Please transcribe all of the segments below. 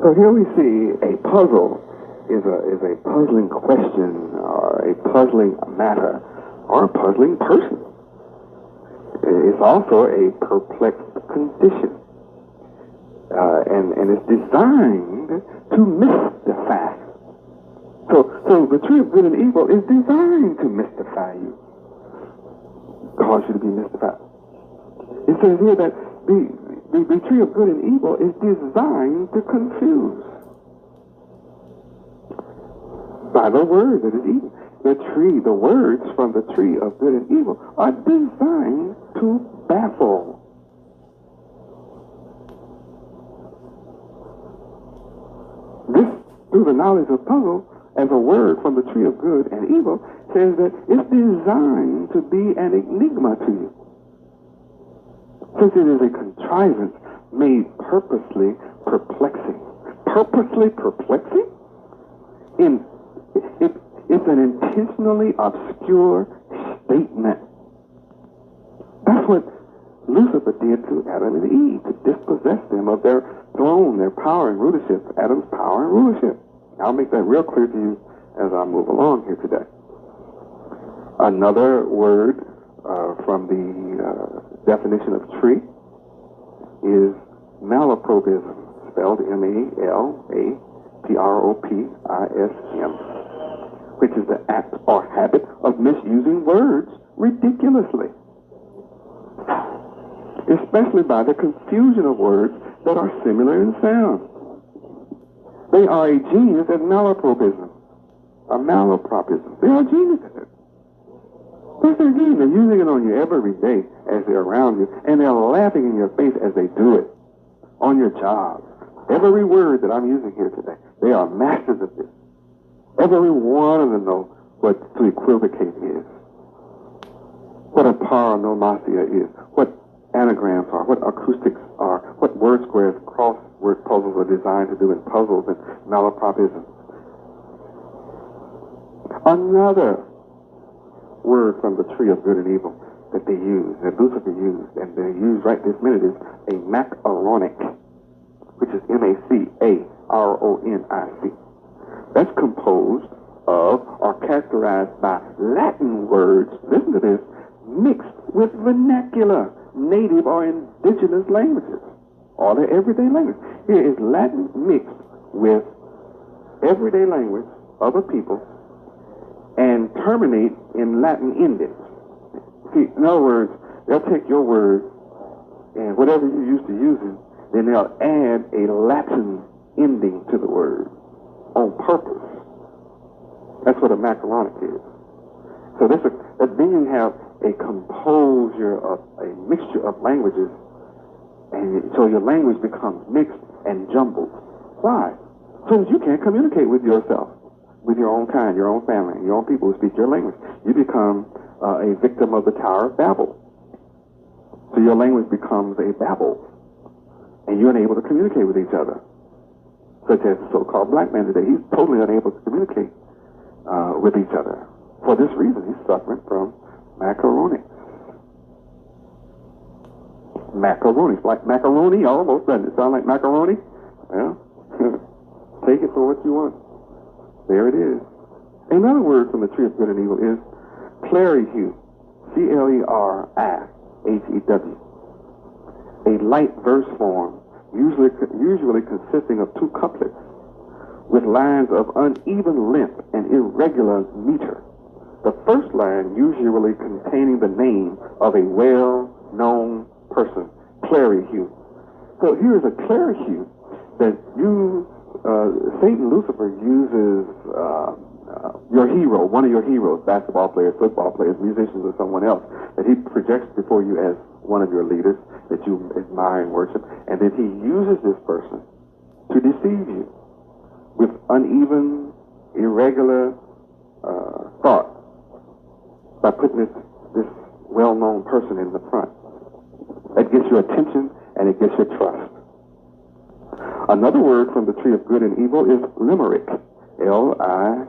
So here we see a puzzle is a puzzling question, or a puzzling matter, or a puzzling person. It's also a perplexed condition. And it's designed to mystify. So the tree of good and evil is designed to mystify you, cause you to be mystified. It says here that the tree of good and evil is designed to confuse by the word that is eaten. The words from the tree of good and evil are designed to baffle. This, through the knowledge of puzzle, as a word from the tree of good and evil, says that it's designed to be an enigma to you. Since it is a contrivance made purposely perplexing. Purposely perplexing? It's an intentionally obscure statement. That's what Lucifer did to Adam and Eve, to dispossess them of their throne, their power and rulership, Adam's power and rulership. I'll make that real clear to you as I move along here today. Another word from the definition of tree is malapropism, spelled M-A-L-A-P-R-O-P-I-S-M, which is the act or habit of misusing words ridiculously, especially by the confusion of words that are similar in sound. They are a genius at malapropism, or malapropism. They are genius at it. They're using it on you every day as they're around you, and they're laughing in your face as they do it on your job. Every word that I'm using here today, they are masters of this. Every one of them know what to equivocate is, what a paronomasia is, what anagrams are, what acoustics are, what word squares, crossword puzzles are designed to do in puzzles and malapropisms. Another word from the tree of good and evil that they use, that Lucifer used, and they use right this minute, is a macaronic, which is M-A-C-A-R-O-N-I-C. That's composed of or characterized by Latin words, listen to this, mixed with vernacular, native or indigenous languages, or their everyday language. Here is Latin mixed with everyday language of a people and terminate in Latin endings. See, in other words, they'll take your word and whatever you're used to using, then they'll add a Latin ending to the word on purpose. That's what a macaronic is. So then you have a composure of a mixture of languages, and so your language becomes mixed and jumbled. Why? So that you can't communicate with yourself, with your own kind, your own family, your own people who speak your language. You become a victim of the Tower of Babel. So your language becomes a babble, and you're unable to communicate with each other. Such as the so-called black man today. He's totally unable to communicate with each other. For this reason, he's suffering from macaroni. Macaroni. Like macaroni almost, doesn't it sound like macaroni? Well, take it for what you want. There it is. Another word from the tree of good and evil is clerihew. C-L-E-R-I-H-E-W. A light verse form, usually consisting of two couplets, with lines of uneven length and irregular meter. The first line usually containing the name of a well-known person, clerihew. So here is a clerihew that Satan Lucifer uses your hero, one of your heroes, basketball players, football players, musicians, or someone else, that he projects before you as one of your leaders that you admire and worship, and then he uses this person to deceive you with uneven, irregular thought by putting this well-known person in the front. That gets your attention and it gets your trust. Another word from the tree of good and evil is limerick. L-I-M-E-R-I-C-K.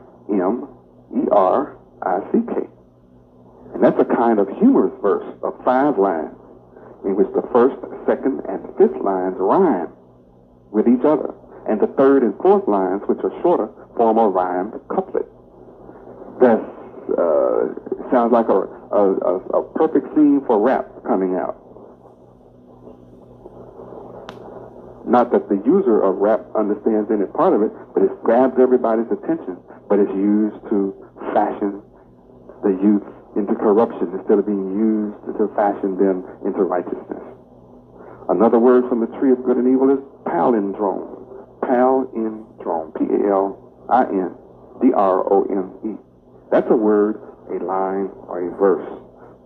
And that's a kind of humorous verse of 5 lines in which the first, second, and fifth lines rhyme with each other. And the third and fourth lines, which are shorter, form a rhymed couplet. That sounds like a perfect scene for rap coming out. Not that the user of rap understands any part of it, but it grabs everybody's attention. But it's used to fashion the youth into corruption instead of being used to fashion them into righteousness. Another word from the tree of good and evil is palindrome. Palindrome. P-A-L-I-N-D-R-O-M-E. That's a word, a line, or a verse,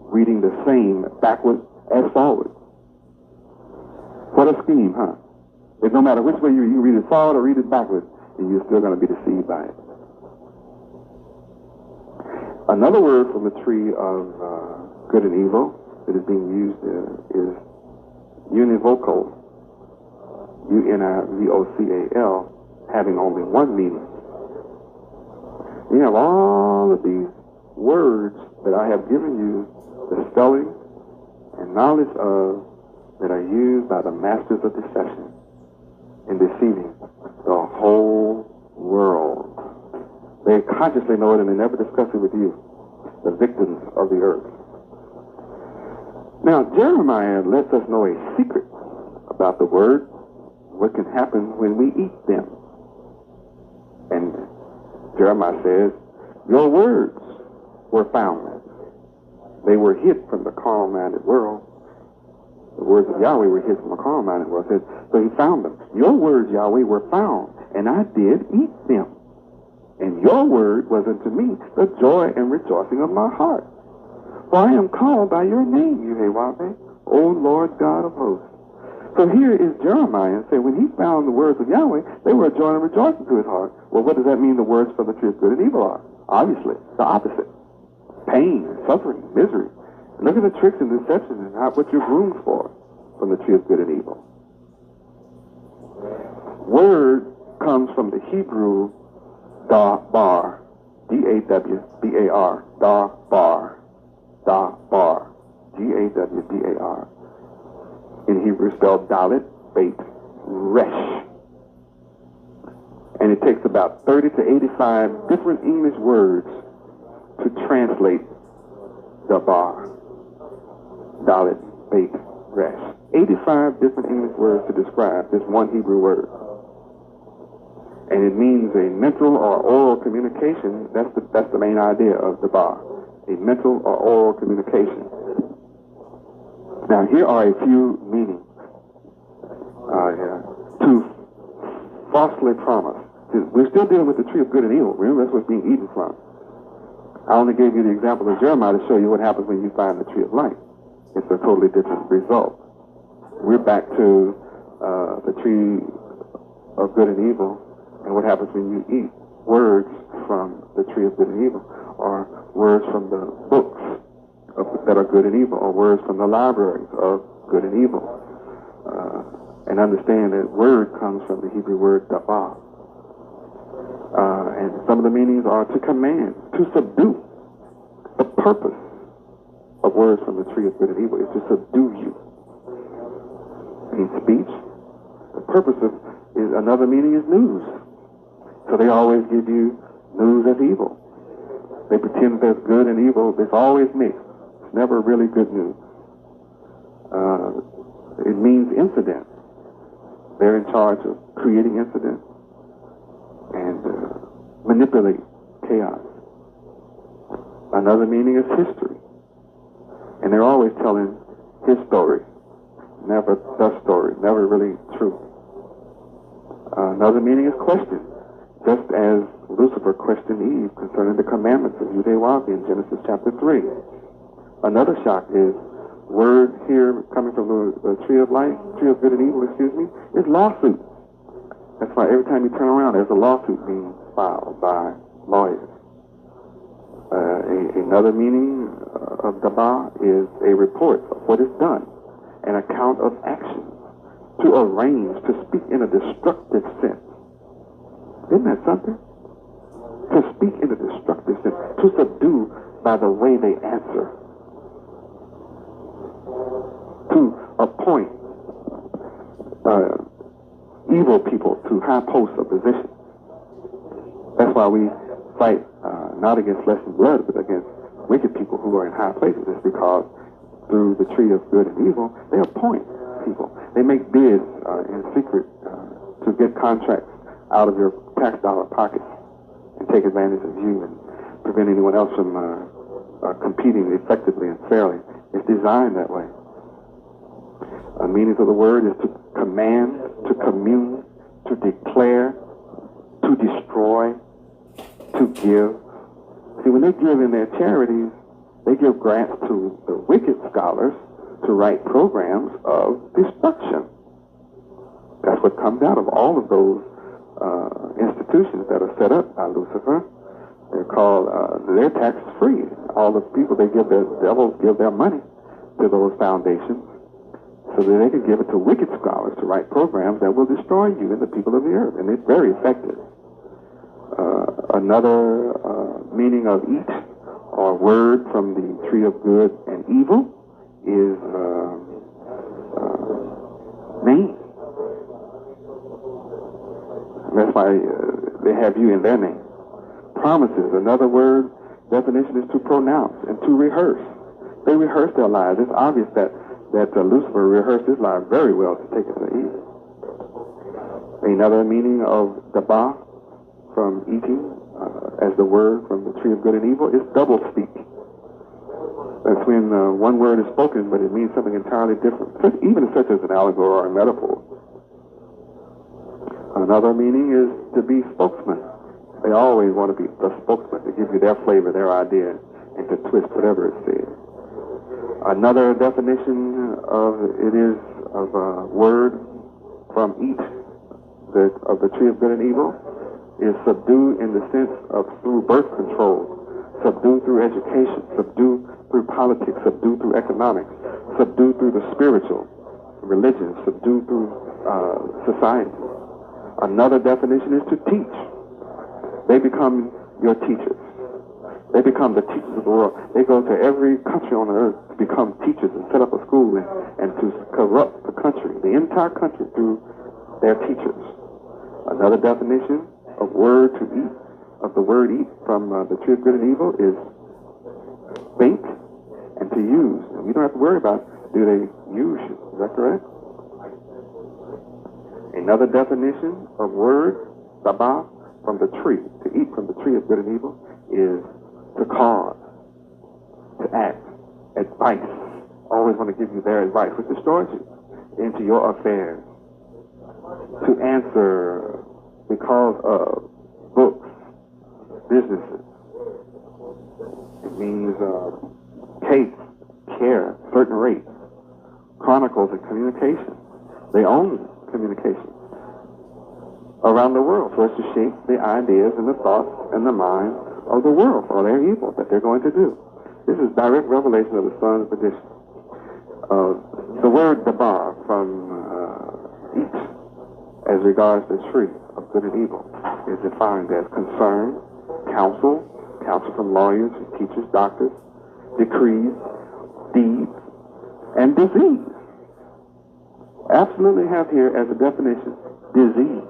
reading the same backward as forward. What a scheme, huh? It no matter which way you read it forward or read it backward, and you're still going to be deceived by it. Another word from the tree of good and evil that is being used is univocal, U-N-I-V-O-C-A-L, having only one meaning. We have all of these words that I have given you, the spelling and knowledge of, that are used by the masters of deception in deceiving the whole world. They consciously know it and they never discuss it with you, the victims of the earth. Now, Jeremiah lets us know a secret about the word, what can happen when we eat them. And Jeremiah says, your words were found. They were hid from the carnal-minded world. The words of Yahweh were hid from the carnal-minded world. So he found them. Your words, Yahweh, were found, and I did eat them. And your word was unto me the joy and rejoicing of my heart. For I am called by your name, Yahweh, O Lord God of hosts. So here is Jeremiah saying when he found the words of Yahweh, they were a joy and rejoicing to his heart. Well, what does that mean the words from the tree of good and evil are? Obviously, the opposite. Pain, suffering, misery. And look at the tricks and deception and what you're groomed for from the tree of good and evil. Word comes from the Hebrew da-bar, D-A-W-B-A-R, da-bar, da-bar, G-A-W-B-A-R. In Hebrew spelled dalet, bait, resh. And it takes about 30 to 85 different English words to translate the bar, dalet, bait, resh. 85 different English words to describe this one Hebrew word. And it means a mental or oral communication. That's the main idea of the bar, a mental or oral communication. Now, here are a few meanings to falsely promise. We're still dealing with the tree of good and evil. Remember, that's what's being eaten from. I only gave you the example of Jeremiah to show you what happens when you find the tree of life. It's a totally different result. We're back to the tree of good and evil, and what happens when you eat words from the tree of good and evil, or words from the books that are good and evil, or words from the libraries of good and evil. And understand that word comes from the Hebrew word dabar. And some of the meanings are to command, to subdue. The purpose of words from the tree of good and evil is to subdue you. In speech, the purpose of another meaning is news. So they always give you news as evil. They pretend there's good and evil. It's always mixed. It's never really good news. It means incident. They're in charge of creating incident and manipulate chaos. Another meaning is history. And they're always telling his story, never the story, never really true. Another meaning is question, just as Lucifer questioned Eve concerning the commandments of Yahweh in Genesis chapter 3. Another shock is word here coming from the tree of life, tree of good and evil, is lawsuit. That's why every time you turn around, there's a lawsuit being filed by lawyers. Another meaning of Daba is a report of what is done, an account of action, to arrange, to speak in a destructive sense. Isn't that something? To speak in a destructive sense, to subdue by the way they answer, to appoint. evil people to high posts of position. That's why we fight not against flesh and blood, but against wicked people who are in high places. It's because through the tree of good and evil, they appoint people. They make bids in secret to get contracts out of your tax dollar pockets and take advantage of you and prevent anyone else from competing effectively and fairly. It's designed that way. The meaning of the word is to command, to commune, to declare, to destroy, to give. See, when they give in their charities, they give grants to the wicked scholars to write programs of destruction. That's what comes out of all of those institutions that are set up by Lucifer. They're called, they're tax-free. All the people they give, the devils give their money to those foundations so that they can give it to wicked scholars to write programs that will destroy you and the people of the earth. And it's very effective. Another meaning of eat or word from the tree of good and evil is name. And that's why they have you in their name. Promises, another word, definition is to pronounce and to rehearse. They rehearse their lives. It's obvious that Lucifer rehearsed his life very well to take it to Eve. Another meaning of daba from eating, as the word from the tree of good and evil, is double speak. That's when one word is spoken, but it means something entirely different, even such as an allegory or a metaphor. Another meaning is to be spokesman. They always want to be the spokesman, to give you their flavor, their idea, and to twist whatever it says. Another definition of it is of a word from each of the tree of good and evil is subdue in the sense of through birth control, subdue through education, subdue through politics, subdue through economics, subdue through the spiritual, religion, subdue through society. Another definition is to teach. They become your teachers. They become the teachers of the world. They go to every country on the earth to become teachers and set up a school and to corrupt the country, the entire country, through their teachers. Another definition of word to eat, of the word eat from the tree of good and evil is think and to use. And you don't have to worry about do they use you. Is that correct? Another definition of word, daba, from the tree, to eat from the tree of good and evil, is to cause, to act, advice. Always want to give you their advice, which destroys you into your affairs. To answer because of books, businesses. It means case, care, certain rate, chronicles, and communication. They own communication around the world for us to shape the ideas and the thoughts and the mind of the world for their evil that they're going to do. This is direct revelation of the Son's perdition. The word dabar from each as regards the tree of good and evil is defined as concern, counsel from lawyers, teachers, doctors, decrees, deeds, and disease. Absolutely have here as a definition, disease.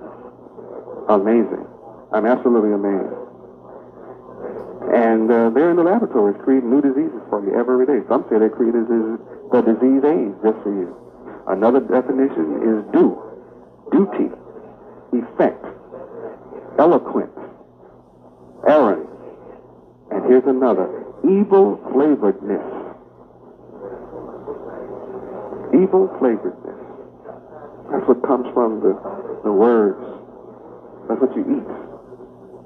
Amazing. I'm absolutely amazed. And they're in the laboratories creating new diseases for you every day. Some say they created the disease AIDS just for you. Another definition is duty, effect, eloquence, errand. And here's another, evil flavoredness. Evil flavoredness. That's what comes from the words. That's what you eat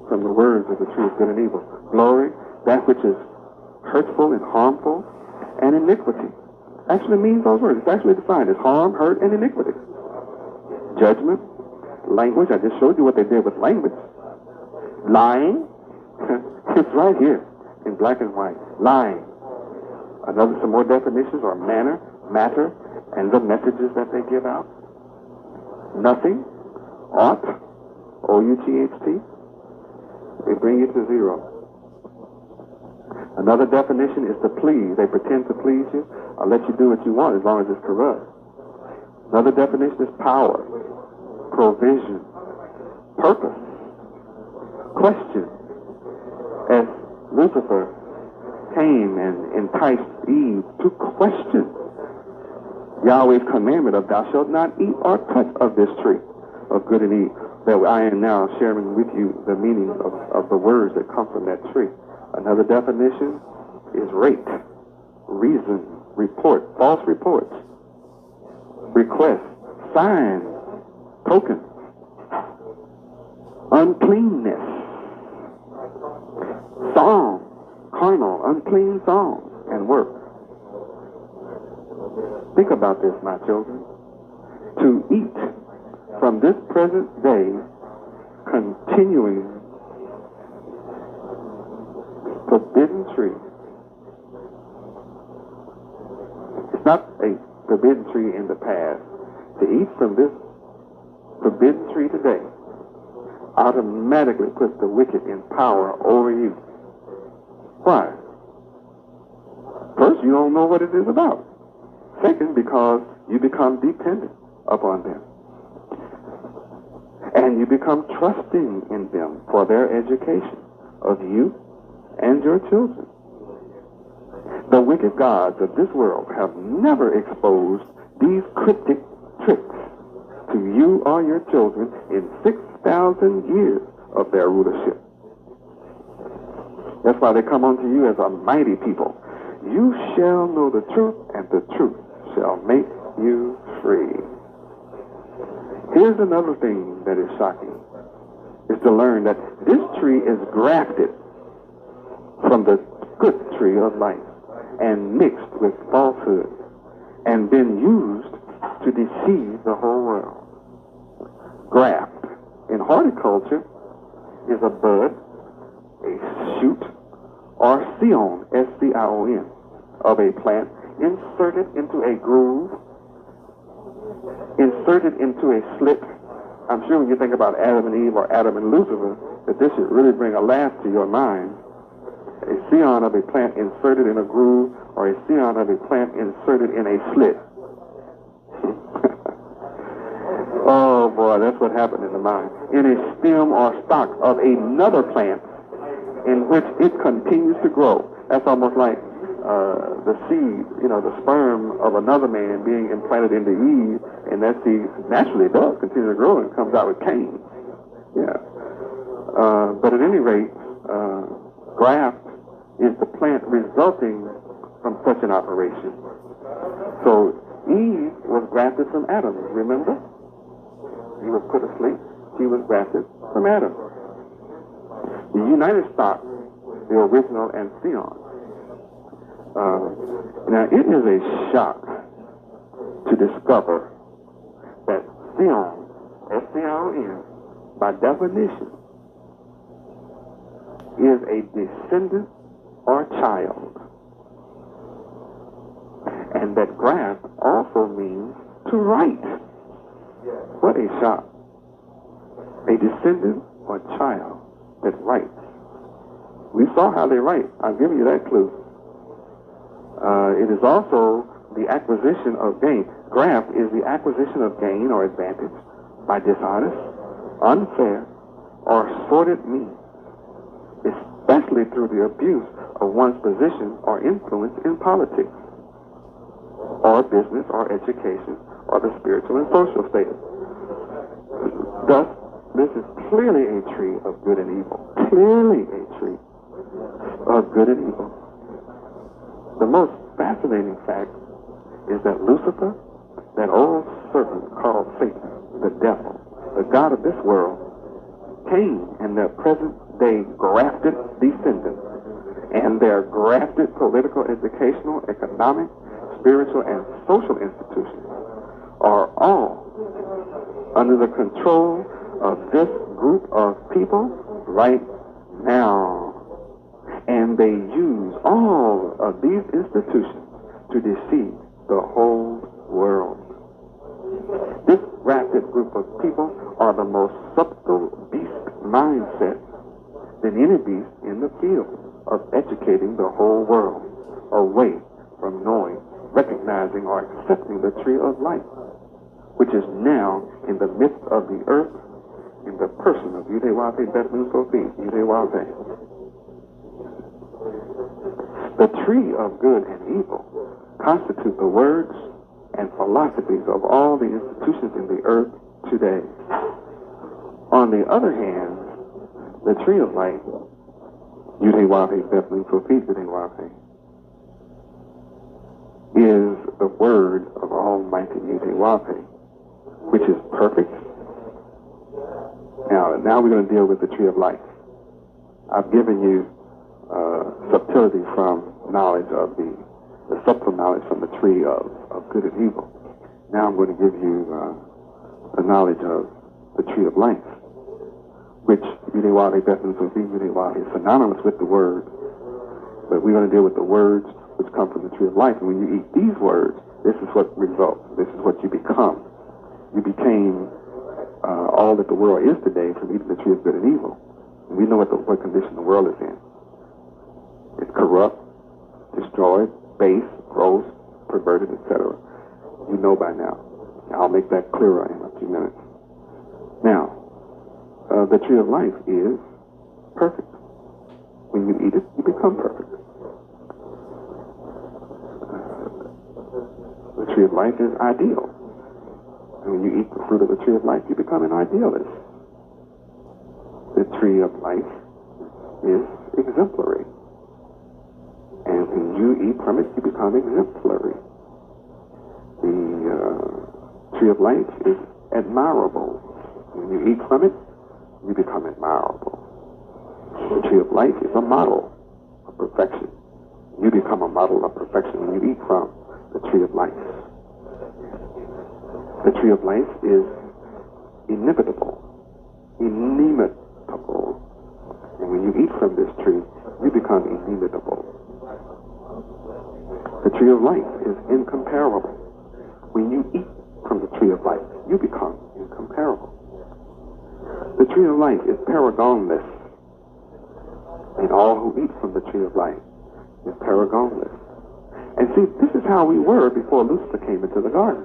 from the words of the tree of good and evil. Glory, that which is hurtful and harmful, and iniquity. Actually means those words. It's actually defined as harm, hurt, and iniquity. Judgment, language. I just showed you what they did with language. Lying. It's right here in black and white. Lying. Some more definitions are manner, matter, and the messages that they give out. Nothing, ought, O-U-T-H-T. They bring you to zero. Another definition is to please. They pretend to please you. I'll let you do what you want as long as it's corrupt. Another definition is power, provision, purpose, question. As Lucifer came and enticed Eve to question Yahweh's commandment of thou shalt not eat or touch of this tree of good and evil, that I am now sharing with you the meaning of the words that come from that tree. Another definition is rate, reason, report, false reports, request, sign, token, uncleanness, song, carnal, unclean songs, and work. Think about this, my children. To eat from this present day, continuing forbidden tree. It's not a forbidden tree in the past. To eat from this forbidden tree today automatically puts the wicked in power over you. Why? First, you don't know what it is about. Second, because you become dependent upon them. And you become trusting in them for their education of you and your children. The wicked gods of this world have never exposed these cryptic tricks to you or your children in 6,000 years of their rulership. That's why they come unto you as a mighty people. You shall know the truth, and the truth shall make you free. Here's another thing that is shocking, is to learn that this tree is grafted from the good tree of life and mixed with falsehood and been used to deceive the whole world. Graft in horticulture is a bud, a shoot, or scion, S-C-I-O-N, of a plant inserted into a groove, inserted into a slit. I'm sure when you think about Adam and Eve or Adam and Lucifer, that this should really bring a laugh to your mind. A scion of a plant inserted in a groove, or a scion of a plant inserted in a slit. Oh boy, that's what happened in the mind. In a stem or stalk of another plant in which it continues to grow. That's almost like the seed, the sperm of another man being implanted into Eve, and that seed naturally does continue to grow and comes out with Cain. Yeah. But at any rate, graft is the plant resulting from such an operation. So Eve was grafted from Adam, remember? He was put asleep. She was grafted from Adam. The united stock, the original and scion. Now, it is a shock to discover that scion, S-C-I-O-N, by definition, is a descendant or child. And that graft also means to write. What a shock. A descendant or child that writes. We saw how they write. I'll give you that clue. It is also the acquisition of gain. Graft is the acquisition of gain or advantage by dishonest, unfair, or sordid means, especially through the abuse of one's position or influence in politics, or business, or education, or the spiritual and social status. Thus, this is clearly a tree of good and evil. Clearly a tree of good and evil. The most fascinating fact is that Lucifer, that old serpent called Satan, the devil, the god of this world, came in their present day grafted descendants, and their grafted political, educational, economic, spiritual, and social institutions are all under the control of this group of people right now. And they use all of these institutions to deceive the whole world. This grafted group of people are the most subtle beast mindset than any beast in the field of educating the whole world away from knowing, recognizing, or accepting the tree of life. which is now in the midst of the earth, in the person of Yahweh Ben Yahweh. The tree of good and evil constitute the words and philosophies of all the institutions in the earth today. On the other hand, the tree of life, Yahweh Ben Yahweh, is the word of Almighty Yahweh, which is perfect. Now we're going to deal with the tree of life. I've given you subtlety from knowledge of the subtle knowledge from the tree of good and evil. Now I'm going to give you the knowledge of the tree of life, which Yahweh is synonymous with the word, but we're going to deal with the words which come from the tree of life. And when you eat these words, this is what results. This is what you become. You became all that the world is today from eating the tree of good and evil. And we know what condition the world is in. It's corrupt, destroyed, base, gross, perverted, etc. You know by now. I'll make that clearer in a few minutes. Now, the tree of life is perfect. When you eat it, you become perfect. The tree of life is ideal. And when you eat the fruit of the tree of life, you become an idealist. The tree of life is exemplary. And when you eat from it, you become exemplary. The tree of life is admirable. When you eat from it, you become admirable. The tree of life is a model of perfection. You become a model of perfection when you eat from the tree of life. The tree of life is inimitable. Inimitable. And when you eat from this tree, you become inimitable. The tree of life is incomparable. When you eat from the tree of life, you become incomparable. The tree of life is paragonless. And all who eat from the tree of life is paragonless. And see, this is how we were before Lucifer came into the garden.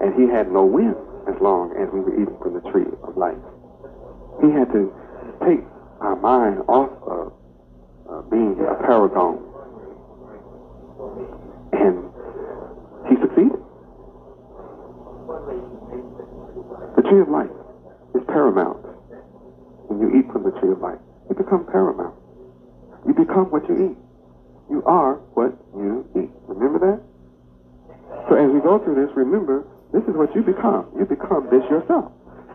And he had no wind as long as we were eating from the tree of life. He had to take our mind off of being a paragon. And he succeeded. The tree of life is paramount. When you eat from the tree of life, you become paramount. You become what you eat. You are what you eat. Remember that? So as we go through this, remember, this is what you become. You become this yourself.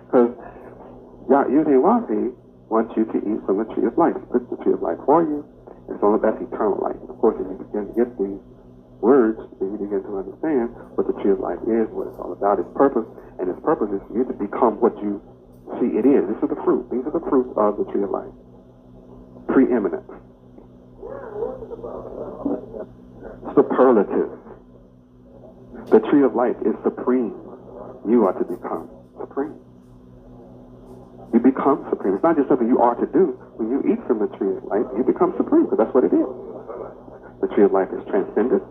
Because Yahweh wants you to eat from the tree of life. He puts the tree of life for you. It's all about eternal life. And of course, if you begin to get these words, then you begin to understand what the tree of life is, what it's all about, its purpose. And its purpose is for you to become what you see it is. This is the fruit. These are the fruits of the tree of life. Preeminent. Superlative. The tree of life is supreme. You are to become supreme. You become supreme. It's not just something you are to do. When you eat from the tree of life, you become supreme, because that's what it is. The tree of life is transcendent.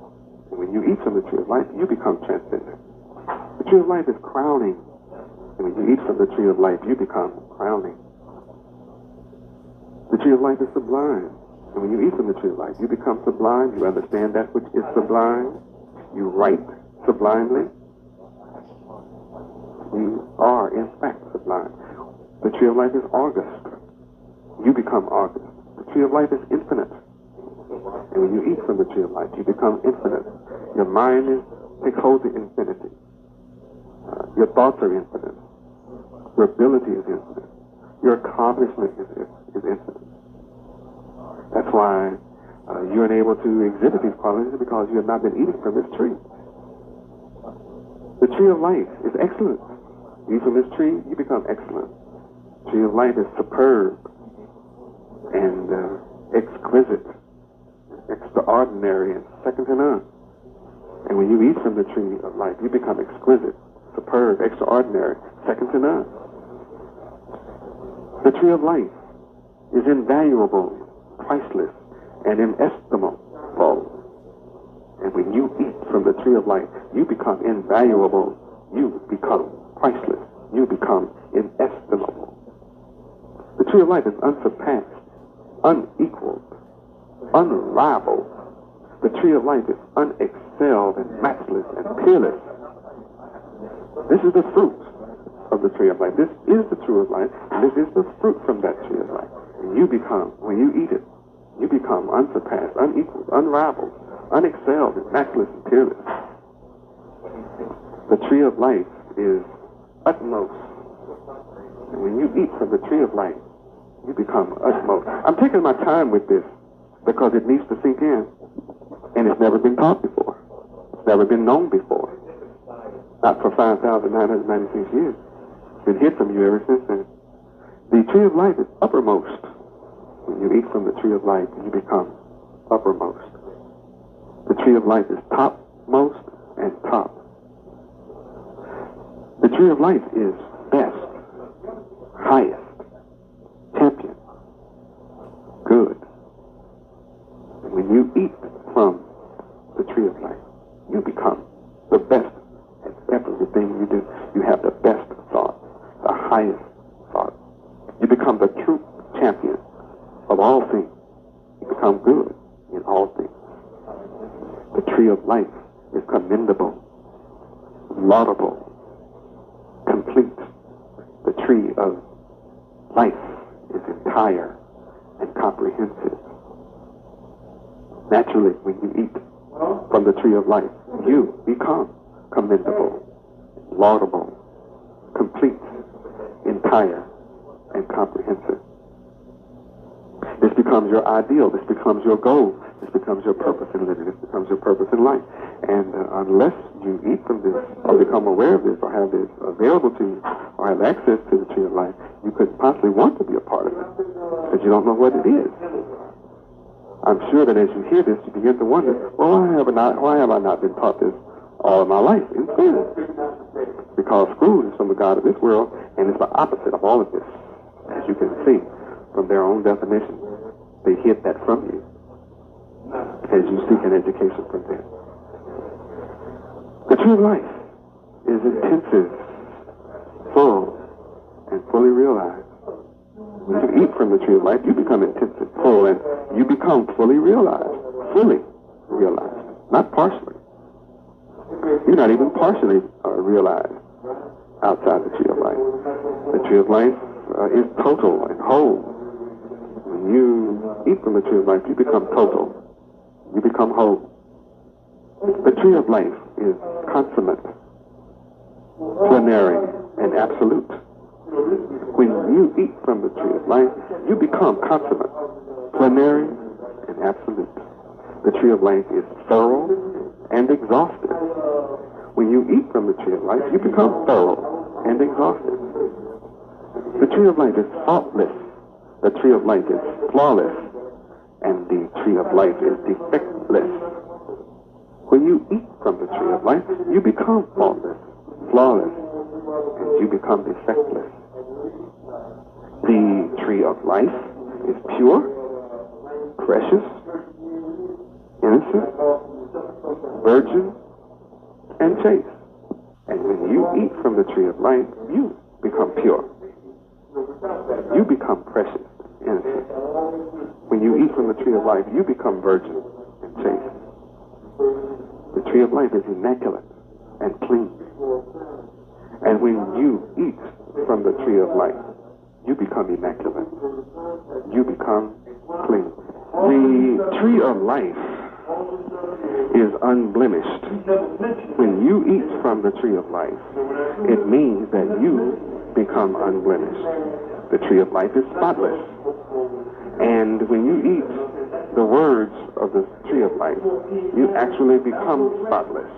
And when you eat from the tree of life, you become transcendent. The tree of life is crowning. And when you eat from the tree of life, you become crowning. The tree of life is sublime. And when you eat from the tree of life, you become sublime. You understand that which is sublime. You write sublimely. You are, in fact, sublime. The tree of life is august. You become august. The tree of life is infinite. And when you eat from the tree of life, you become infinite. Your mind takes hold of infinity. Your thoughts are infinite. Your ability is infinite. Your accomplishment is infinite. That's why you're unable to exhibit these qualities, because you have not been eating from this tree. The tree of life is excellent. You eat from this tree, you become excellent. The tree of life is superb and exquisite, extraordinary, and second to none. And when you eat from the tree of life, you become exquisite, superb, extraordinary, second to none. The tree of life is invaluable, priceless, and inestimable. And when you eat from the tree of life, you become invaluable, you become priceless. You become inestimable. The tree of life is unsurpassed, unequaled, unrivaled. The tree of life is unexcelled and matchless and peerless. This is the fruit of the tree of life. This is the tree of life, and this is the fruit from that tree of life. And you become, when you eat it, you become unsurpassed, unequaled, unrivaled, unexcelled, and matchless and peerless. The tree of life is utmost. And when you eat from the tree of life, you become utmost. I'm taking my time with this because it needs to sink in. And it's never been taught before. It's never been known before. Not for 5,996 years. It's been hid from you ever since then. The tree of life is uppermost. When you eat from the tree of life, you become uppermost. The tree of life is topmost and top. The tree of life is best, highest, champion, good. And when you eat from the tree of life, you become the best at everything you do. You have the best thought, the highest thought. You become the true champion of all things. You become good in all things. The tree of life is commendable, laudable, complete. The tree of life is entire and comprehensive. Naturally, when you eat from the tree of life, you become commendable, laudable, complete, entire, and comprehensive. This becomes your ideal. This becomes your goal. This becomes your purpose in living. This becomes your purpose in life. And unless you eat from this, or become aware of this, or have this available to you, or have access to the tree of life, you could possibly want to be a part of it, because you don't know what it is. I'm sure that as you hear this, you begin to wonder, well, why have I not been taught this all of my life in school? Because school is from the God of this world, and it's the opposite of all of this. As you can see from their own definition, they hid that from you as you seek an education from them. The tree of life is intensive, full, and fully realized. When you eat from the tree of life, you become intensive, full, and you become fully realized, not partially. You're not even partially realized outside the tree of life. The tree of life is total and whole. When you eat from the tree of life, you become total. You become whole. The tree of life is consummate, plenary, and absolute. When you eat from the tree of life, you become consummate, plenary, and absolute. The tree of life is thorough and exhaustive. When you eat from the tree of life, you become thorough and exhaustive. The tree of life is faultless. The tree of life is flawless. And the tree of life is defectless. When you eat from the tree of life, you become faultless, flawless, and you become defectless. The tree of life is pure, precious, innocent, virgin, and chaste. And when you eat from the tree of life, you become pure. You become precious, innocent. When you eat from the tree of life, you become virgin and chaste. The tree of life is immaculate and clean. And when you eat from the tree of life, you become immaculate. You become clean. The tree of life is unblemished. When you eat from the tree of life, it means that you become unblemished. The tree of life is spotless. And when you eat the words of the tree of life, you actually become spotless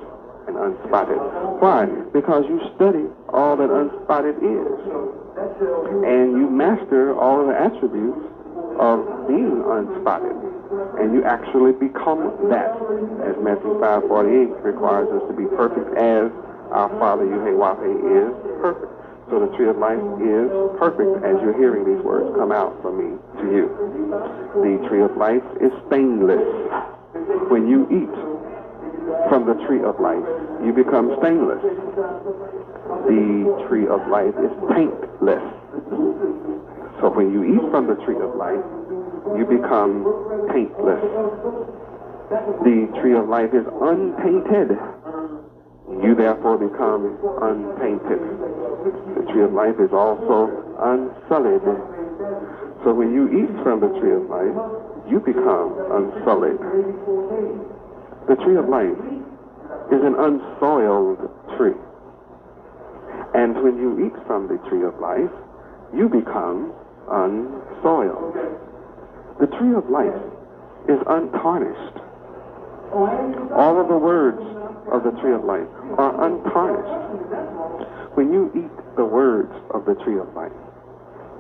and unspotted. Why? Because you study all that unspotted is. And you master all of the attributes of being unspotted. And you actually become that. As Matthew 5:48 requires us to be perfect as our Father Yahweh is perfect. So the tree of life is perfect as you're hearing these words come out from me to you. The tree of life is stainless. When you eat from the tree of life, you become stainless. the tree of life is taintless. So when you eat from the tree of life, you become taintless. The tree of life is untainted. You therefore become untainted. The tree of life is also unsullied. So when you eat from the tree of life, you become unsullied. The tree of life is an unsoiled tree. And when you eat from the tree of life, you become unsoiled. The tree of life is untarnished. All of the words of the tree of life are untarnished. When you eat the words of the tree of life,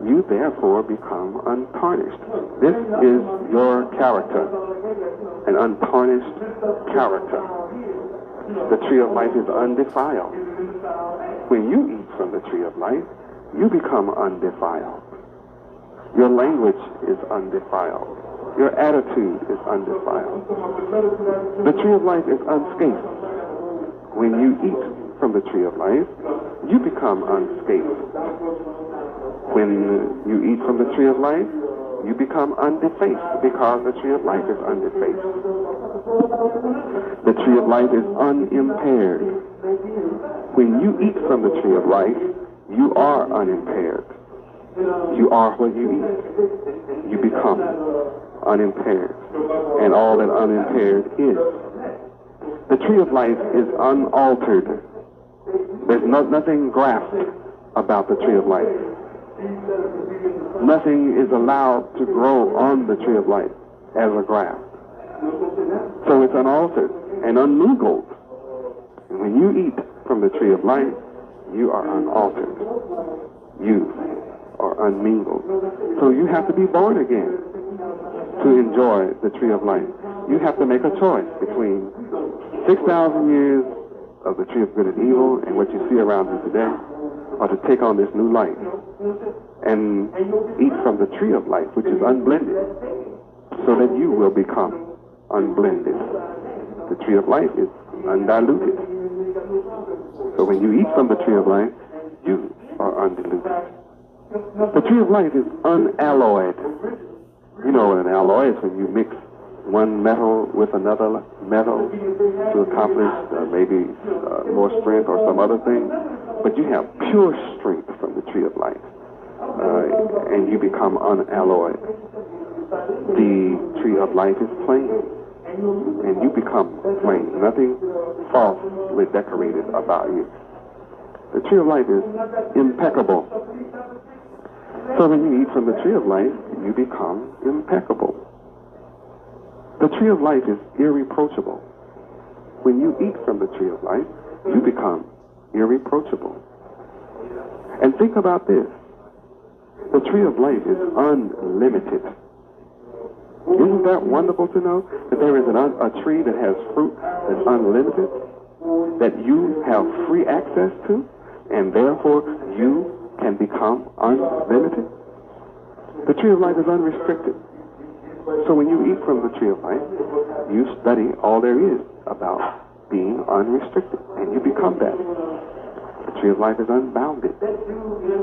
you therefore become untarnished. This is your character, an untarnished character. The tree of life is undefiled. When you eat from the tree of life, you become undefiled. Your language is undefiled. Your attitude is undefiled. The tree of life is unscathed. When you eat from the tree of life, you become unscathed. When you eat from the tree of life, you become undefaced because the tree of life is undefaced. The tree of life is unimpaired. When you eat from the tree of life, you are unimpaired. You are what you eat. You become unimpaired. And all that unimpaired is. The tree of life is unaltered. There's nothing grafted about the tree of life. Nothing is allowed to grow on the tree of life as a graft. So it's unaltered and unmingled. And when you eat from the tree of life, you are unaltered. You are unmingled. So you have to be born again to enjoy the tree of life. You have to make a choice between 6,000 years of the tree of good and evil and what you see around you today, or to take on this new life and eat from the tree of life, which is unblended, so that you will become unblended. The tree of life is undiluted. So when you eat from the tree of life, you are undiluted. The tree of life is unalloyed. You know what an alloy is, when you mix one metal with another metal to accomplish maybe more strength or some other thing. But you have pure strength from the tree of life, and you become unalloyed. The tree of life is plain, and you become plain. Nothing falsely decorated about you. The tree of life is impeccable. So when you eat from the tree of life, you become impeccable. The tree of life is irreproachable. When you eat from the tree of life, you become irreproachable. And think about this. The tree of life is unlimited. Isn't that wonderful to know that there is a tree that has fruit that's unlimited, that you have free access to, and therefore you can become unlimited? The tree of life is unrestricted. So when you eat from the tree of life, you study all there is about being unrestricted, and you become that. The tree of life is unbounded.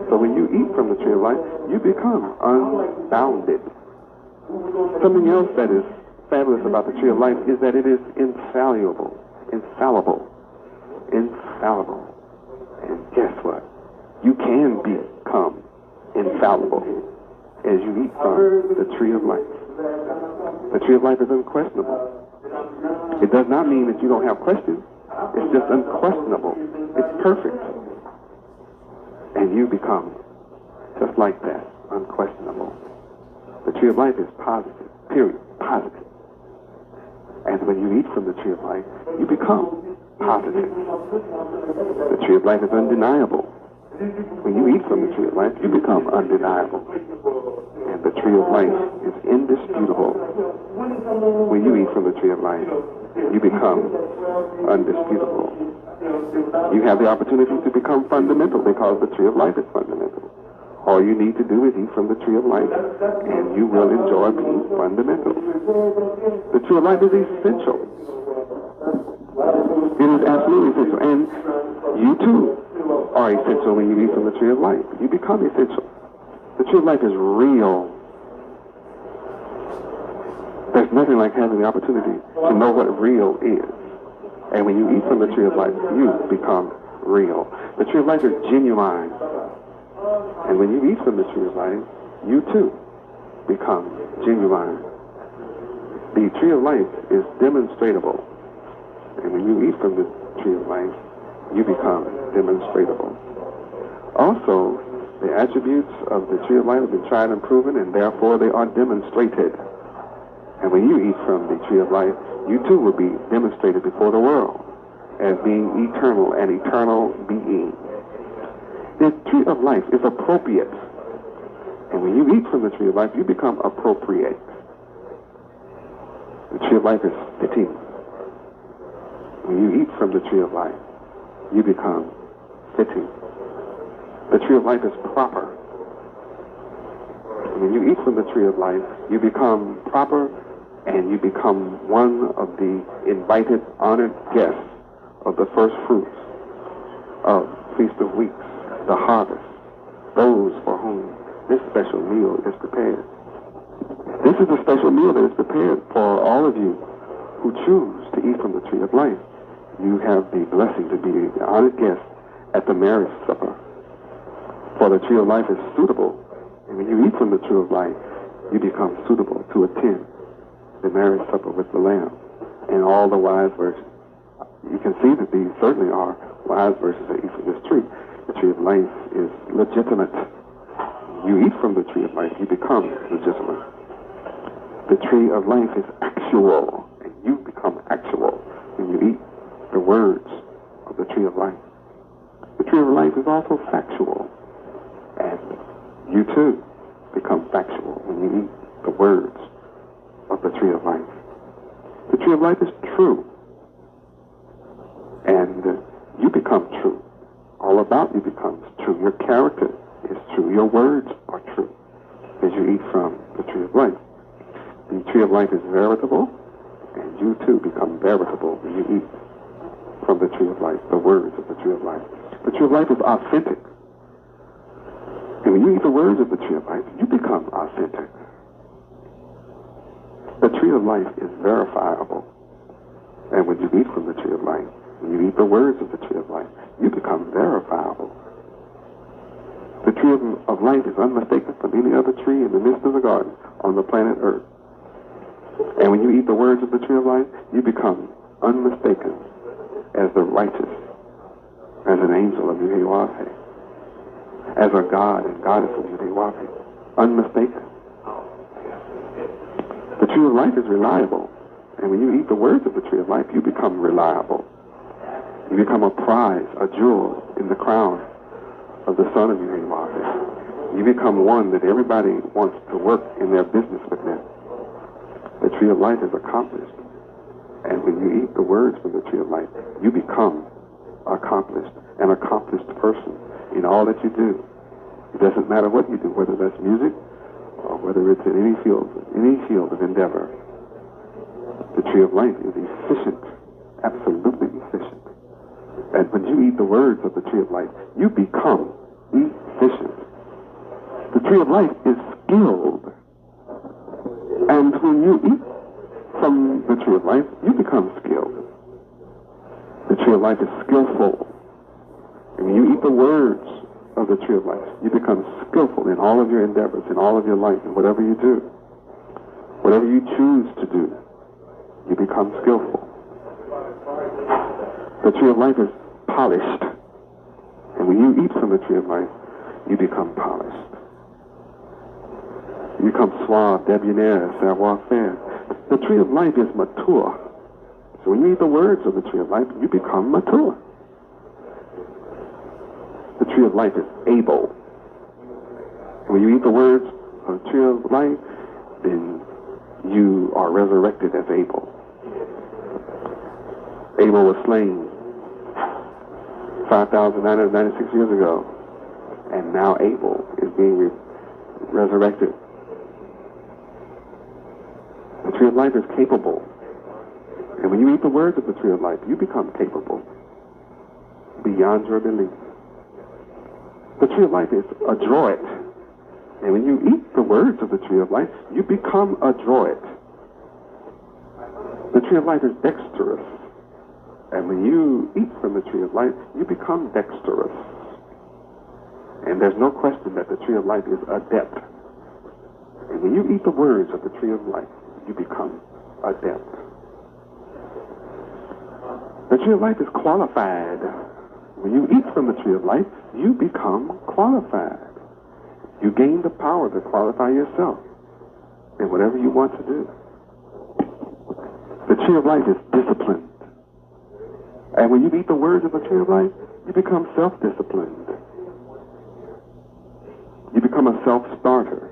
So when you eat from the tree of life, you become unbounded. Something else that is fabulous about the tree of life is that it is infallible. Infallible. Infallible. And guess what? You can become infallible as you eat from the tree of life. The tree of life is unquestionable. It does not mean that you don't have questions. It's just unquestionable. It's perfect. And you become just like that, unquestionable. The tree of life is positive, period, positive. And when you eat from the tree of life, you become positive. The tree of life is undeniable. When you eat from the tree of life, you become undeniable. And the tree of life is indisputable. When you eat from the tree of life, you become undisputable. You have the opportunity to become fundamental because the tree of life is fundamental. All you need to do is eat from the tree of life, and you will enjoy being fundamental. The tree of life is essential. It is absolutely essential. And you too are essential when you eat from the tree of life. You become essential. The tree of life is real. There's nothing like having the opportunity to know what real is. And when you eat from the tree of life, you become real. The tree of life is genuine. And when you eat from the tree of life, you too become genuine. The tree of life is demonstratable. And when you eat from the tree of life, you become demonstratable. Also, the attributes of the tree of life have been tried and proven, and therefore they are demonstrated. And when you eat from the tree of life, you too will be demonstrated before the world as being eternal, an eternal being. The tree of life is appropriate. And when you eat from the tree of life, you become appropriate. The tree of life is fitting. When you eat from the tree of life, you become fitting. The tree of life is proper. When you eat from the tree of life, you become proper, and you become one of the invited, honored guests of the first fruits of Feast of Weeks, the harvest, those for whom this special meal is prepared. This is a special meal that is prepared for all of you who choose to eat from the tree of life. You have the blessing to be the honored guest at the marriage supper. For the tree of life is suitable, and when you eat from the tree of life, you become suitable to attend the marriage supper with the Lamb and all the wise virgins. You can see that these certainly are wise virgins that eat from this tree. The tree of life is legitimate. You eat from the tree of life, you become legitimate. The tree of life is actual, and you become actual when you eat the words of the tree of life. The tree of life is also factual, and you too become factual when you eat the words of the tree of life. The tree of life is true, and you become true. All about you becomes true. Your character is true. Your words are true as you eat from the tree of life. The tree of life is veritable, and you too become veritable when you eat from the tree of life, the words of the tree of life. The tree of life is authentic. And when you eat the words of the tree of life, you become authentic. The tree of life is verifiable. And when you eat from the tree of life, when you eat the words of the tree of life, you become verifiable. The tree of life is unmistaken from any other tree in the midst of the garden on the planet Earth. And when you eat the words of the tree of life, you become unmistaken as the righteous, as an angel of Yahweh, as a god and goddess of Yahweh, unmistaken. The tree of life is reliable, and when you eat the words of the tree of life, you become reliable. You become a prize, a jewel in the crown of the Son of Yahweh. You become one that everybody wants to work in their business with them. The tree of life is accomplished. And when you eat the words from the tree of life, you become accomplished, an accomplished person in all that you do. It doesn't matter what you do, whether that's music or whether it's in any field of endeavor. The tree of life is efficient, absolutely efficient. And when you eat the words of the tree of life, you become efficient. The tree of life is skilled. And when you eat from the tree of life, you become skilled. The tree of life is skillful. And when you eat the words of the tree of life, you become skillful in all of your endeavors, in all of your life, and whatever you do. Whatever you choose to do, you become skillful. The tree of life is polished. And when you eat from the tree of life, you become polished. You become suave, debonair, savoir-faire. The tree of life is mature. So when you eat the words of the tree of life, you become mature. The tree of life is able. And when you eat the words of the tree of life, then you are resurrected as Abel. Abel was slain 5,996 years ago, and now Abel is being resurrected. The tree of life is capable. And when you eat the words of the tree of life, you become capable beyond your belief. The tree of life is adroit. And when you eat the words of the tree of life, you become adroit. The tree of life is dexterous. And when you eat from the tree of life, you become dexterous. And there's no question that the tree of life is adept. And when you eat the words of the tree of life, you become adept. The tree of life is qualified. When you eat from the tree of life, you become qualified. You gain the power to qualify yourself in whatever you want to do. The tree of life is disciplined. And when you eat the words of the tree of life, you become self-disciplined. You become a self-starter.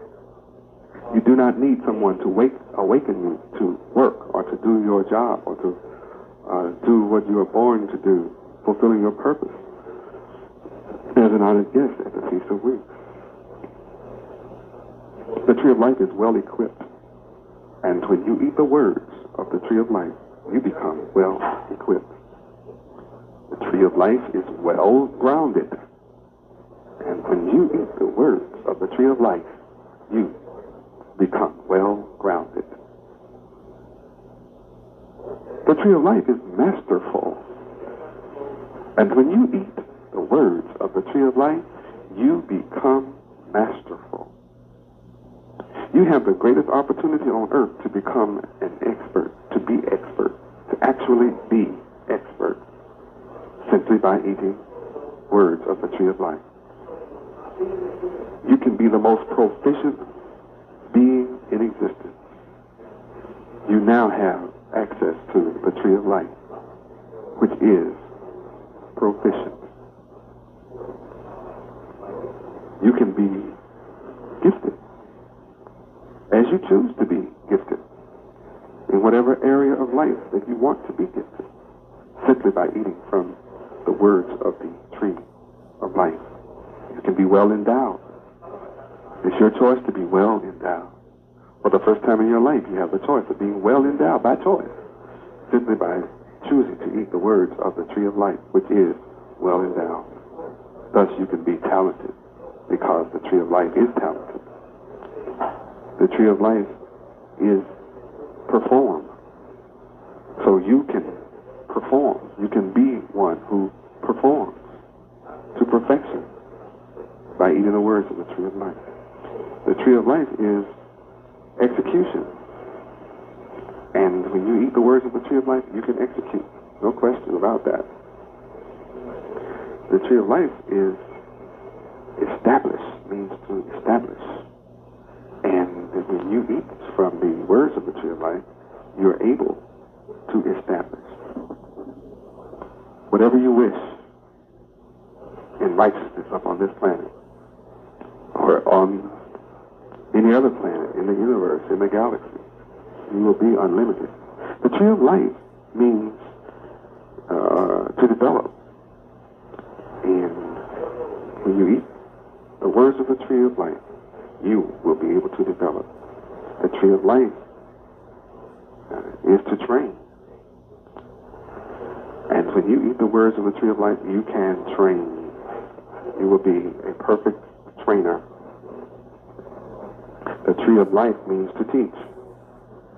You do not need someone to awaken you to work or to do your job or to do what you are born to do, fulfilling your purpose as an honored guest at the Feast of Weeks. The tree of life is well equipped. And when you eat the words of the tree of life, you become well equipped. The tree of life is well grounded. And when you eat the words of the tree of life, you become well grounded. The tree of life is masterful. And when you eat the words of the tree of life, you become masterful. You have the greatest opportunity on earth to become an expert, to be expert, to actually be expert, simply by eating words of the tree of life. You can be the most proficient being in existence. You now have access to the tree of life, which is proficient. You can be gifted as you choose to be gifted in whatever area of life that you want to be gifted, simply by eating from the words of the tree of life. You can be well endowed. It's your choice to be well endowed. For the first time in your life, you have the choice of being well endowed by choice, simply by choosing to eat the words of the tree of life, which is well endowed. Thus, you can be talented, because the tree of life is talented. The tree of life is performed. So you can perform. You can be one who performs to perfection by eating the words of the tree of life. The tree of life is execution. And when you eat the words of the tree of life, you can execute. No question about that. The tree of life is establish, means to establish. And when you eat from the words of the tree of life, you're able to establish whatever you wish in righteousness up on this planet or on any other planet in the universe, in the galaxy. You will be unlimited. The tree of life means to develop. And when you eat the words of the tree of life, you will be able to develop. The tree of life is to train. And when you eat the words of the tree of life, you can train. You will be a perfect trainer. The tree of life means to teach.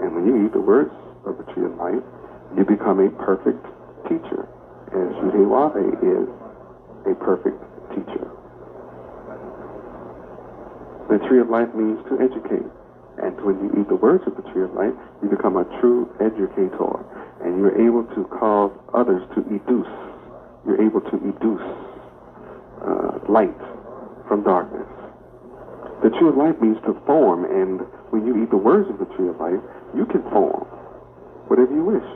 And when you eat the words of the tree of life, you become a perfect teacher, as Yahweh is a perfect teacher. The tree of life means to educate. And when you eat the words of the tree of life, you become a true educator. And you're able to cause others to educe. You're able to educe light from darkness. The tree of life means to form. And when you eat the words of the tree of life, you can form whatever you wish.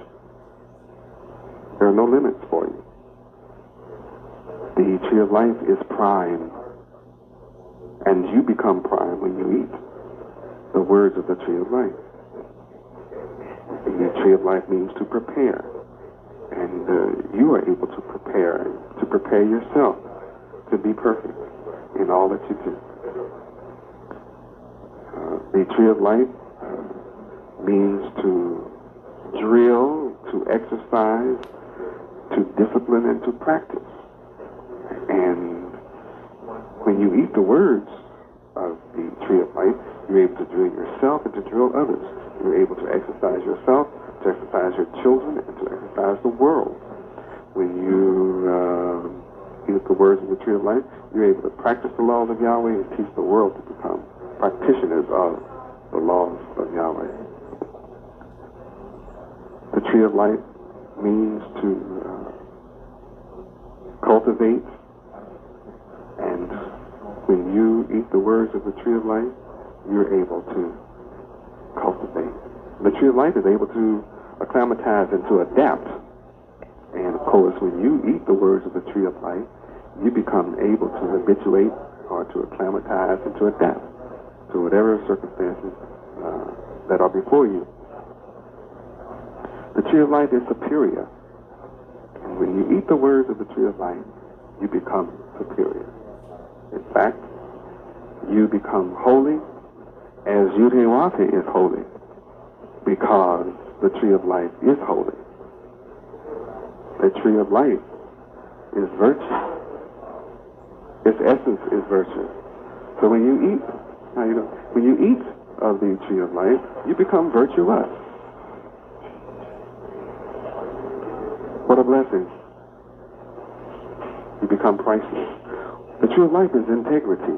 There are no limits for you. The tree of life is prime. And you become prime when you eat the words of the tree of life. The tree of life means to prepare. And you are able to prepare yourself to be perfect in all that you do. The tree of life means to drill, to exercise, to discipline, and to practice. And When you eat the words of the tree of life, you're able to drill yourself and to drill others. You're able to exercise yourself, to exercise your children, and to exercise the world. When you eat the words of the tree of life, you're able to practice the laws of Yahweh and teach the world to become practitioners of the laws of Yahweh. The tree of life means to cultivate, and when you eat the words of the tree of life, you're able to cultivate. The tree of life is able to acclimatize and to adapt. And of course, when you eat the words of the tree of life, you become able to habituate or to acclimatize and to adapt to whatever circumstances that are before you. The tree of life is superior. And when you eat the words of the tree of life, you become superior. In fact, you become holy as Yud-Heh-Wav-Heh is holy, because the tree of life is holy. The tree of life is virtue. Its essence is virtue. So when you eat, when you eat of the tree of life, you become virtuous. What a blessing. You become priceless. The tree of life is integrity.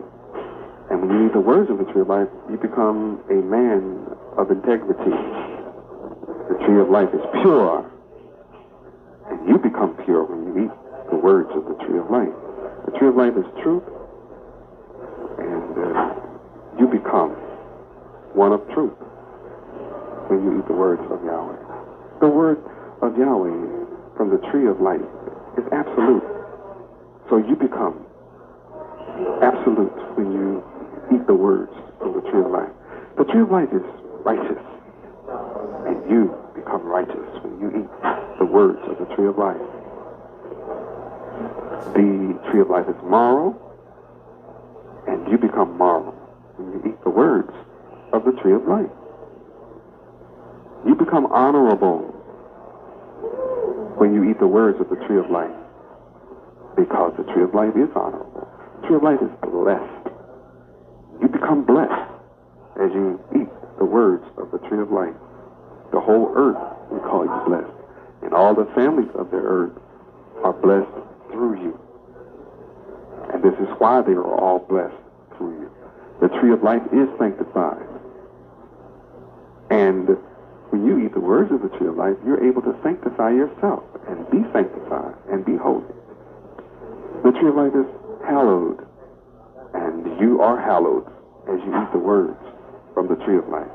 And when you eat the words of the tree of life, you become a man of integrity. The tree of life is pure. And you become pure when you eat the words of the tree of life. The tree of life is truth. And you become one of truth when you eat the words of Yahweh. The word of Yahweh from the tree of life is absolute. So you become absolute when you eat the words of the tree of life. The tree of life is righteous, and you become righteous when you eat the words of the tree of life. The tree of life is moral, and you become moral when you eat the words of the tree of life. You become honorable when you eat the words of the tree of life, because the tree of life is honorable. The tree of life is blessed. You become blessed as you eat the words of the tree of life. The whole earth will call you blessed, and all the families of the earth are blessed through you. And this is why they are all blessed through you. The tree of life is sanctified. And when you eat the words of the tree of life, you're able to sanctify yourself and be sanctified and be holy. The tree of life is hallowed, and you are hallowed as you eat the words from the tree of life.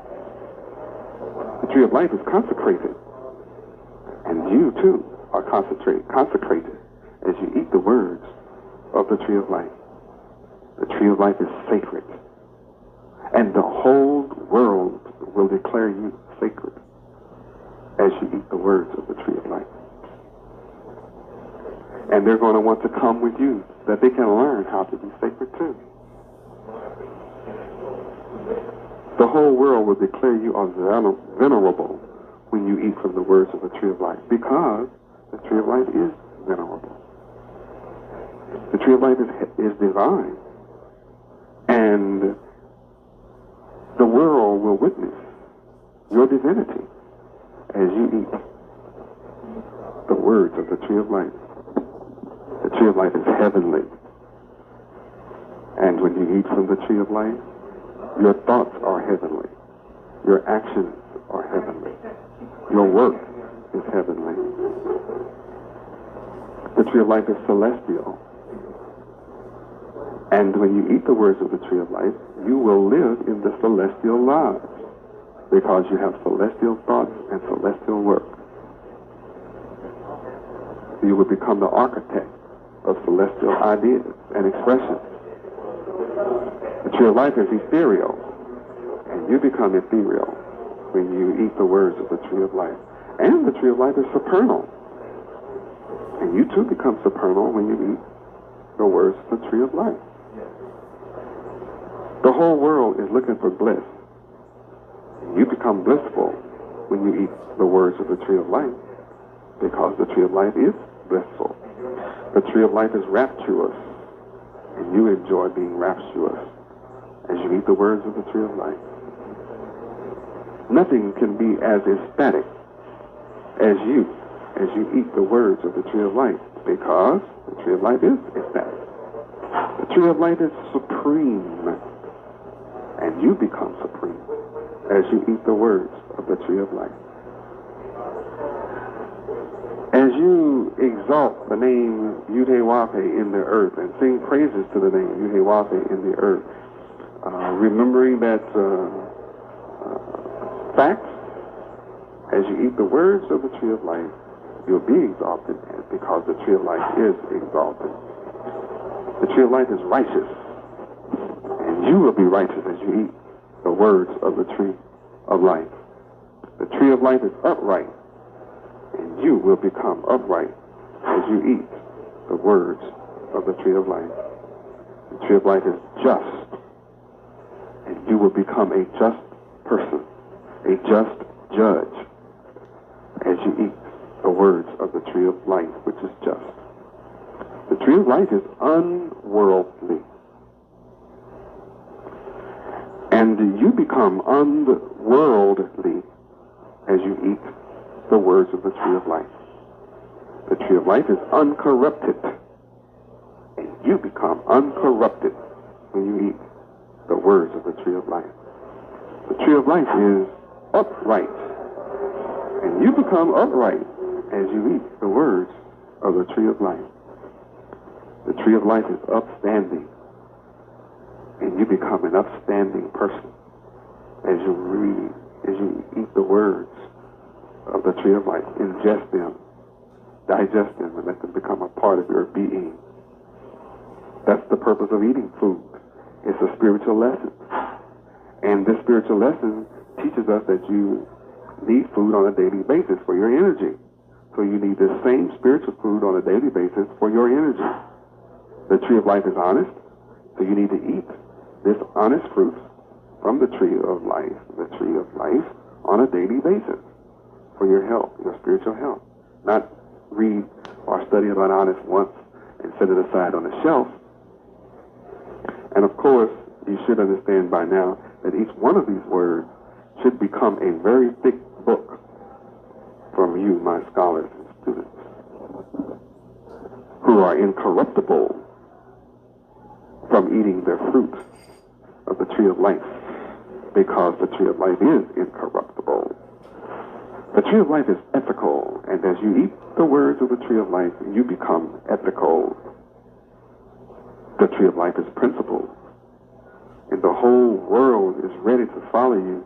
The tree of life is consecrated, and you too are consecrated as you eat the words of the tree of life. The tree of life is sacred, and the whole world will declare you sacred as you eat the words of the tree of life. And they're going to want to come with you, that they can learn how to be sacred too. The whole world will declare you are venerable when you eat from the words of the tree of life, because the tree of life is venerable. The tree of life is divine, and the world will witness your divinity as you eat the words of the tree of life. The tree of life is heavenly, and when you eat from the tree of life, your thoughts are heavenly, your actions are heavenly, your work is heavenly. The tree of life is celestial, and when you eat the words of the tree of life, you will live in the celestial lives, because you have celestial thoughts and celestial work. You will become the architect of celestial ideas and expressions. The tree of life is ethereal, and you become ethereal when you eat the words of the tree of life. And the tree of life is supernal, and you too become supernal when you eat the words of the tree of life. The whole world is looking for bliss. You become blissful when you eat the words of the tree of life, because the tree of life is blissful. The tree of life is rapturous, and and you enjoy being rapturous as you eat the words of the tree of life. Nothing can be as ecstatic as you eat the words of the tree of life, because the tree of life is ecstatic. The tree of life is supreme, and you become supreme as you eat the words of the tree of life. As you exalt the name Yahweh in the earth and sing praises to the name Yahweh in the earth, remembering that fact, as you eat the words of the tree of life, you'll be exalted, because the tree of life is exalted. The tree of life is righteous, and you will be righteous as you eat the words of the tree of life. The tree of life is upright, and you will become upright as you eat the words of the tree of life. The tree of life is just, and you will become a just person, a just judge, as you eat the words of the tree of life, which is just. The tree of life is unworldly, and you become unworldly as you eat the words of the tree of life. The tree of life is uncorrupted, and you become uncorrupted when you eat the words of the tree of life. The tree of life is upright, and you become upright as you eat the words of the tree of life. The tree of life is upstanding, and you become an upstanding person as you read, as you eat the words of the tree of life. Ingest them, digest them, and let them become a part of your being. That's the purpose of eating food. It's a spiritual lesson. And this spiritual lesson teaches us that you need food on a daily basis for your energy. So you need the same spiritual food on a daily basis for your energy. The tree of life is honest, so you need to eat this honest fruit from the tree of life, on a daily basis for your health, your spiritual health. Not read or study about honest once and set it aside on the shelf. And of course, you should understand by now that each one of these words should become a very thick book from you, my scholars and students, who are incorruptible from eating the fruit of the tree of life, because the tree of life is incorruptible. The tree of life is ethical, and as you eat the words of the tree of life, you become ethical. The tree of life is principled, and the whole world is ready to follow you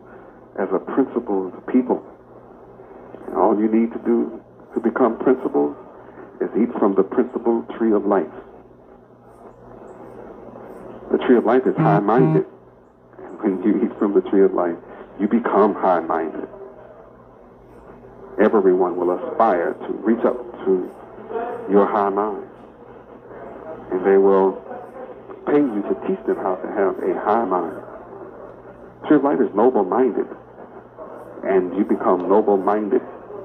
as a principled people. And all you need to do to become principled is eat from the principled tree of life. The tree of life is high-minded, and when you eat from the tree of life, you become high-minded. Everyone will aspire to reach up to your high mind, and they will pay you to teach them how to have a high mind. The tree of life is noble-minded, and you become noble-minded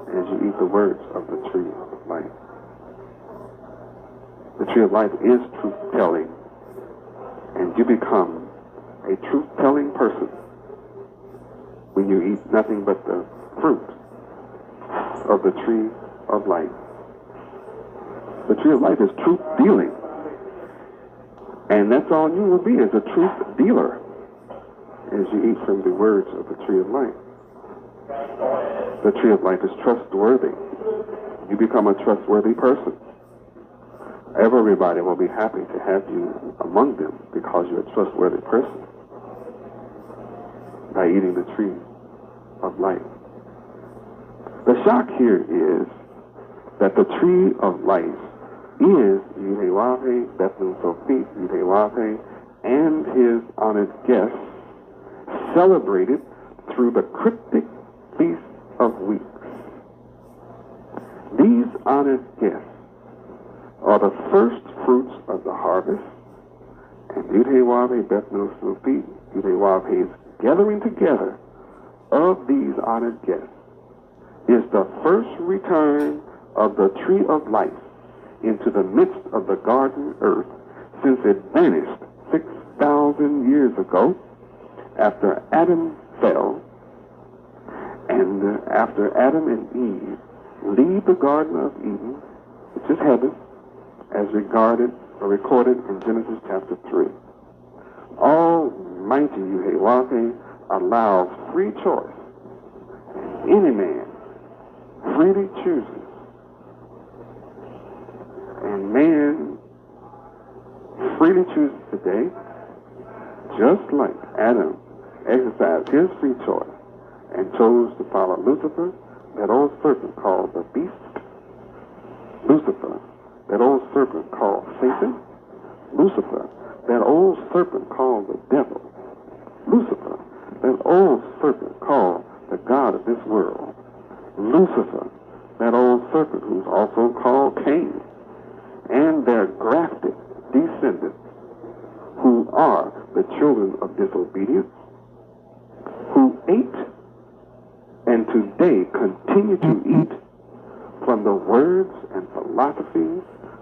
as you eat the words of the tree of life. The tree of life is truth-telling, and you become a truth-telling person when you eat nothing but the fruit of the tree of life. The tree of life is truth-dealing, and that's all you will be, is a truth dealer as you eat from the words of the tree of life. The tree of life is trustworthy. You become a trustworthy person. Everybody will be happy to have you among them because you're a trustworthy person by eating the tree of life. The shock here is that the tree of life is Yahweh Ben Yahweh and his honored guests, celebrated through the cryptic Feast of Weeks. These honored guests are the first fruits of the harvest, and Yahweh Ben Yahweh's gathering together of these honored guests is the first return of the tree of life into the midst of the garden earth, since it vanished 6,000 years ago after Adam fell, and after Adam and Eve leave the Garden of Eden, which is heaven, as recorded in Genesis chapter 3. Almighty Yahweh allows free choice. Any man freely chooses. And man freely chooses today, just like Adam exercised his free choice and chose to follow Lucifer, that old serpent called the beast. Lucifer, that old serpent called Satan. Lucifer, that old serpent called the devil. Lucifer, that old serpent called the god of this world. Lucifer, that old serpent who's also called Cain, and their grafted descendants, who are the children of disobedience, who ate and today continue to eat from the words and philosophies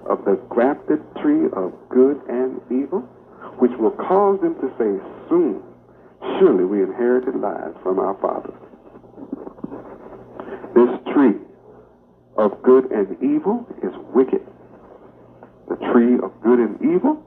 of the grafted tree of good and evil, which will cause them to say soon, surely we inherited lies from our fathers. This tree of good and evil is wicked. The tree of good and evil